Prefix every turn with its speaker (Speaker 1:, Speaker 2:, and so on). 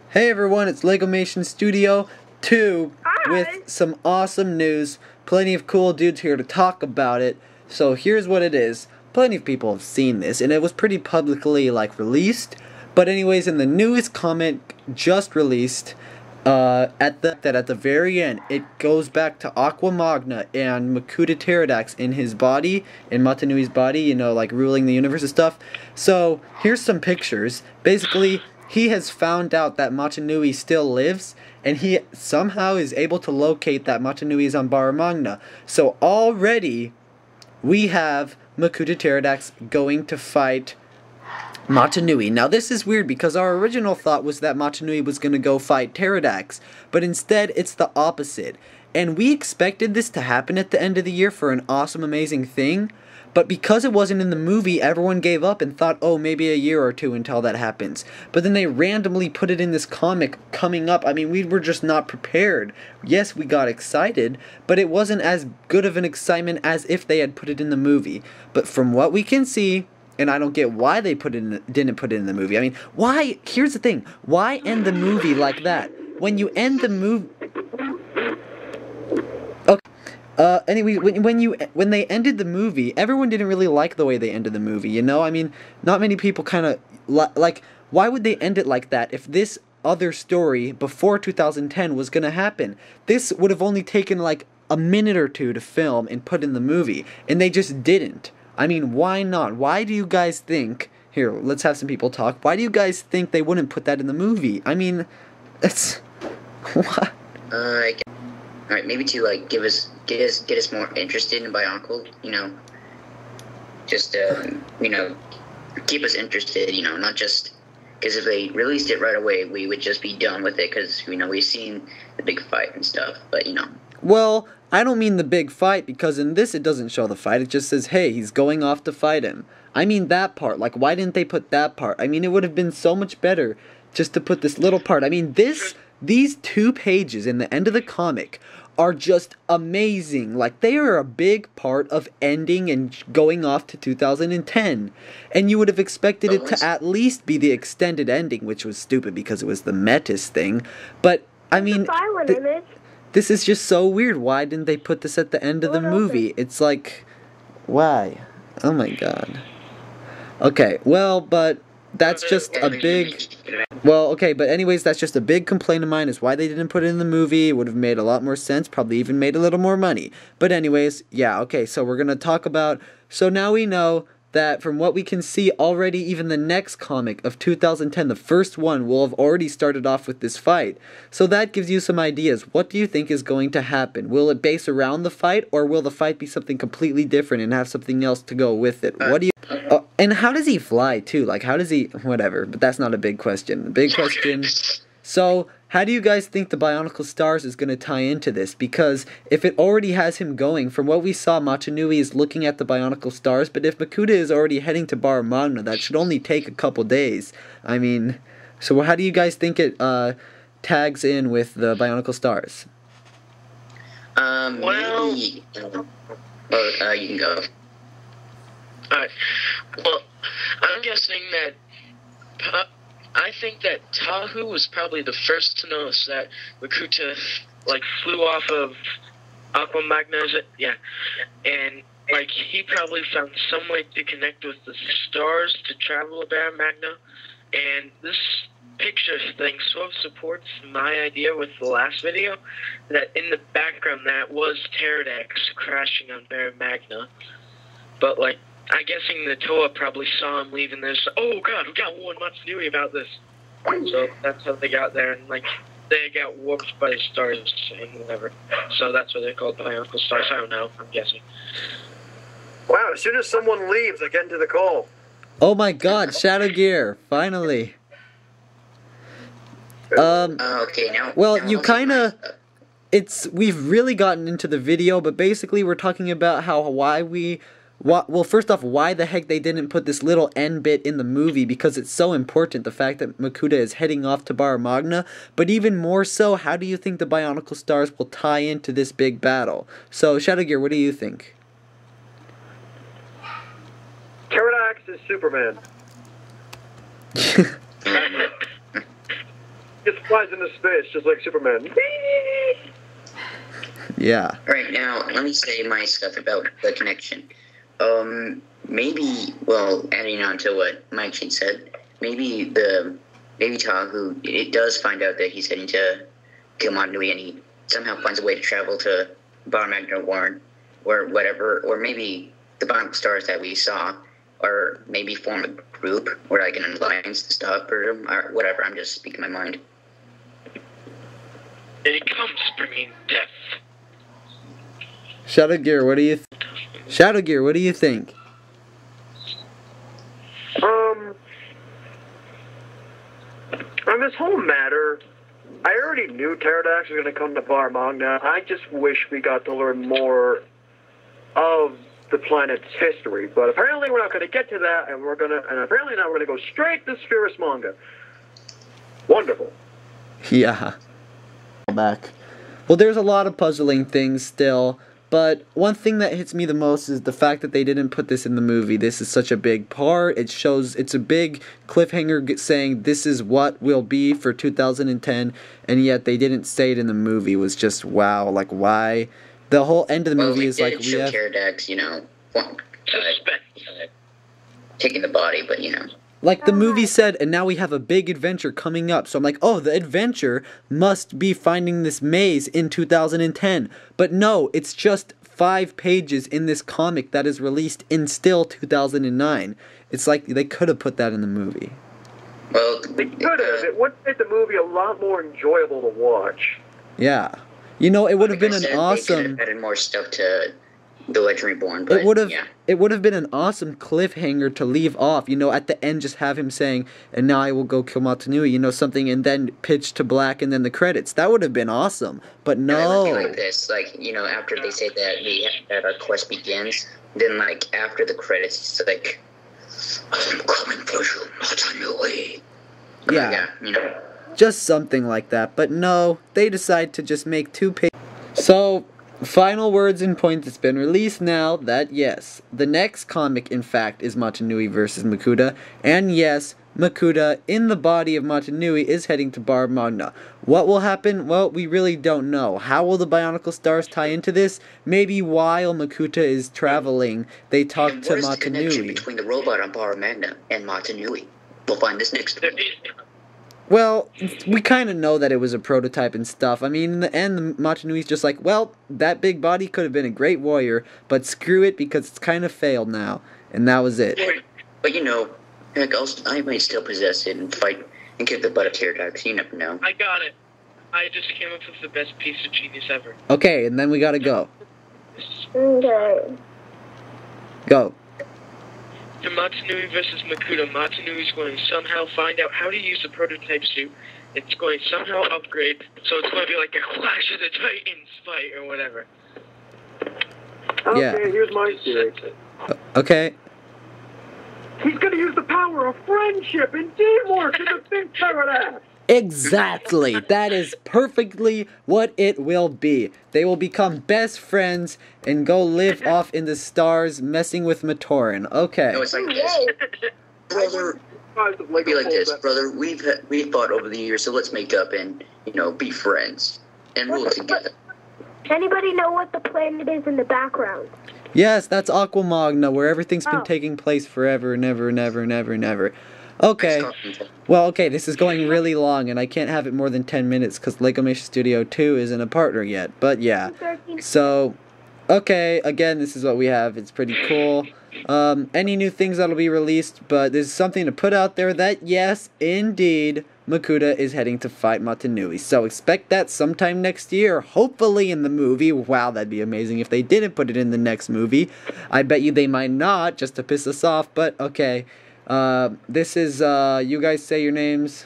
Speaker 1: Hey everyone, it's LegoMation Studio 2
Speaker 2: Hi.
Speaker 1: with some awesome news. Plenty of cool dudes here to talk about it. So here's what it is. Plenty of people have seen this, and it was pretty publicly released. But anyways, in the newest comic just released, at the very end, it goes back to Aqua Magna and MAKUTA Pterodax in his body, in Matanui's body, you know, like ruling the universe and stuff. So here's some pictures. Basically, he has found out that Matanui still lives, and he somehow is able to locate that Matanui is on Barra Magna. So already, we have MAKUTA Pterodax going to fight Matanui. Now this is weird because our original thought was that Matanui was going to go fight Pterodax, but instead it's the opposite. And we expected this to happen at the end of the year for an awesome, amazing thing, but because it wasn't in the movie, everyone gave up and thought, oh, maybe a year or two until that happens. But then they randomly put it in this comic coming up. I mean, we were just not prepared. Yes, we got excited, but it wasn't as good of an excitement as if they had put it in the movie. But from what we can see, and I don't get why they didn't put it in the movie. I mean, why? Here's the thing. Why end the movie like that? When you end the movie... Anyway, when they ended the movie, everyone didn't really like the way they ended the movie, you know? I mean, not many people kind of... why would they end it like that if this other story before 2010 was going to happen? This would have only taken, a minute or two to film and put in the movie, and they just didn't. I mean, why not? Why do you guys think... Here, let's have some people talk. Why do you guys think they wouldn't put that in the movie? I mean, it's... What?
Speaker 3: Alright, maybe to, get us more interested in Bionicle, you know, just, keep us interested, you know, not just, because if they released it right away, we would just be done with it, because, you know, we've seen the big fight and stuff, but, you know.
Speaker 1: Well, I don't mean the big fight, because in this it doesn't show the fight, it just says, hey, he's going off to fight him. I mean that part, why didn't they put that part? I mean, it would have been so much better just to put this little part. I mean, these 2 pages in the end of the comic are just amazing. They are a big part of ending and going off to 2010. And you would have expected it to at least be the extended ending, which was stupid because it was the Metis thing. But, I mean, this is just so weird. Why didn't they put this at the end of the movie? It's why? Oh my god. Okay, well, but that's just a big... Well, okay, but anyways, that's just a big complaint of mine is why they didn't put it in the movie. It would have made a lot more sense, probably even made a little more money. But anyways, yeah, okay, so we're going to talk about... So now we know that from what we can see already, even the next comic of 2010, the first one, will have already started off with this fight. So that gives you some ideas. What do you think is going to happen? Will it base around the fight, or will the fight be something completely different and have something else to go with it? What do you... and how does he fly, too? How does he... Whatever, but that's not a big question. The big question... So, how do you guys think the Bionicle Stars is going to tie into this? Because if it already has him going, from what we saw, Matanui is looking at the Bionicle Stars, but if MAKUTA is already heading to Barra Magna, that should only take a couple days. I mean, so how do you guys think it tags in with the Bionicle Stars?
Speaker 3: Well... you can go.
Speaker 2: Alright, well, I'm guessing that... I think that Tahu was probably the first to notice that MAKUTA, flew off of Aqua Magna, is it? Yeah. And, he probably found some way to connect with the stars to travel to Barra Magna. And this picture thing sort of supports my idea with the last video, that in the background that was Pterodax crashing on Barra Magna. But, I'm guessing the Toa probably saw him leaving this. Oh god, we got to warn Matanui about this. So that's how they got there, and they got warped by the stars and whatever. So that's what they're called, Bionicle Stars. I don't know, I'm guessing.
Speaker 4: Wow, as soon as someone leaves, I get into the call.
Speaker 1: Oh my god, Shadowgear, finally.
Speaker 3: Okay, now...
Speaker 1: Well, you kinda... We've really gotten into the video, but basically we're talking about well, first off, why the heck they didn't put this little end bit in the movie, because it's so important, the fact that MAKUTA is heading off to Barra Magna, but even more so, how do you think the Bionicle Stars will tie into this big battle? So, Shadowgear, what do you think?
Speaker 4: Pterodax is Superman. Just flies into space, just like Superman.
Speaker 1: Yeah.
Speaker 3: Alright, now, let me say my stuff about the connection. Maybe, well, adding on to what Mike Chin said, maybe Tahu, it does find out that he's heading to kill Montanui, and he somehow finds a way to travel to Bar Magna Warren, or whatever, or maybe the Bionicle Stars that we saw, or maybe form a group, or like an alliance to stop him, or whatever. I'm just speaking my mind.
Speaker 2: It comes bringing death.
Speaker 1: Shadowgear, what do you Shadowgear, what do you think?
Speaker 4: On this whole matter, I already knew Pterodax was going to come to Bar Magna. I just wish we got to learn more of the planet's history. But apparently we're not going to get to that, and apparently now we're going to go straight to Spherus manga. Wonderful.
Speaker 1: Yeah. Back. Well, there's a lot of puzzling things still. But one thing that hits me the most is the fact that they didn't put this in the movie. This is such a big part. It shows, it's a big cliffhanger saying this is what will be for 2010, and yet they didn't say it in the movie. It was just, wow, like, why? The whole end of the movie is like, we have...
Speaker 3: Pterodax, taking the body, but,
Speaker 1: Like the movie said, and now we have a big adventure coming up. So I'm like, oh, the adventure must be finding this maze in 2010. But no, it's just 5 pages in this comic that is released in still 2009. It's like they could have put that in the movie.
Speaker 3: Well,
Speaker 4: they could have. It would make the movie a lot more enjoyable to watch.
Speaker 1: Yeah. You know, it would have been an awesome...
Speaker 3: They could have added more stuff to The Legend Reborn, but
Speaker 1: it would have been an awesome cliffhanger to leave off, at the end just have him saying, and now I will go kill Montanui, something, and then pitch to black and then the credits. That would have been awesome, but no.
Speaker 3: It would be like this, after they say that our quest begins, then after the credits, it's like, I'm coming for you, Montanui.
Speaker 1: Yeah. Just something like that, but no, they decide to just make 2 pages. So... final words and points. It's been released now that yes, the next comic in fact is Montanui versus MAKUTA, and yes, MAKUTA in the body of Montanui is heading to Bar Magna. What will happen? Well, we really don't know. How will the Bionicle Stars tie into this? Maybe while MAKUTA is traveling, they talk to Montanui. What is the connection
Speaker 3: between the robot on Bar Magna and Montanui? We'll find this next week.
Speaker 1: Well, we kind of know that it was a prototype and stuff. I mean, in the end, the Montanui's just like, well, that big body could have been a great warrior, but screw it because it's kind of failed now. And that was it.
Speaker 3: But heck, I might still possess it and fight and kick the butt of Pterodax. You never know.
Speaker 2: I got it. I just came up with the best piece of genius ever.
Speaker 1: Okay, and then we gotta go.
Speaker 5: Okay.
Speaker 1: Go.
Speaker 2: For Montanui versus MAKUTA, Montanui is going to somehow find out how to use the prototype suit. It's going to somehow upgrade, so it's going to be like a Clash of the Titans fight or whatever.
Speaker 1: Yeah.
Speaker 4: Okay, here's my theory.
Speaker 1: Okay.
Speaker 4: He's going to use the power of friendship and teamwork to defeat Pterodax.
Speaker 1: Exactly. That is perfectly what it will be. They will become best friends and go live off in the stars messing with Matoran. Okay.
Speaker 3: No, it's like this. Brother, be like this, brother. We've fought over the years, so let's make up and, be friends and rule together.
Speaker 5: Anybody know what the planet is in the background?
Speaker 1: Yes, that's Aqua Magna, where everything's been taking place forever and ever and ever and ever and ever. Okay. Well, okay, this is going really long, and I can't have it more than 10 minutes because Lego Mission Studio 2 isn't a partner yet. But yeah. So, okay, again, this is what we have. It's pretty cool. Any new things that'll be released, but there's something to put out there that, yes, indeed, MAKUTA is heading to fight Montanui. So expect that sometime next year, hopefully in the movie. Wow, that'd be amazing if they didn't put it in the next movie. I bet you they might not, just to piss us off, but okay. This is, you guys say your names.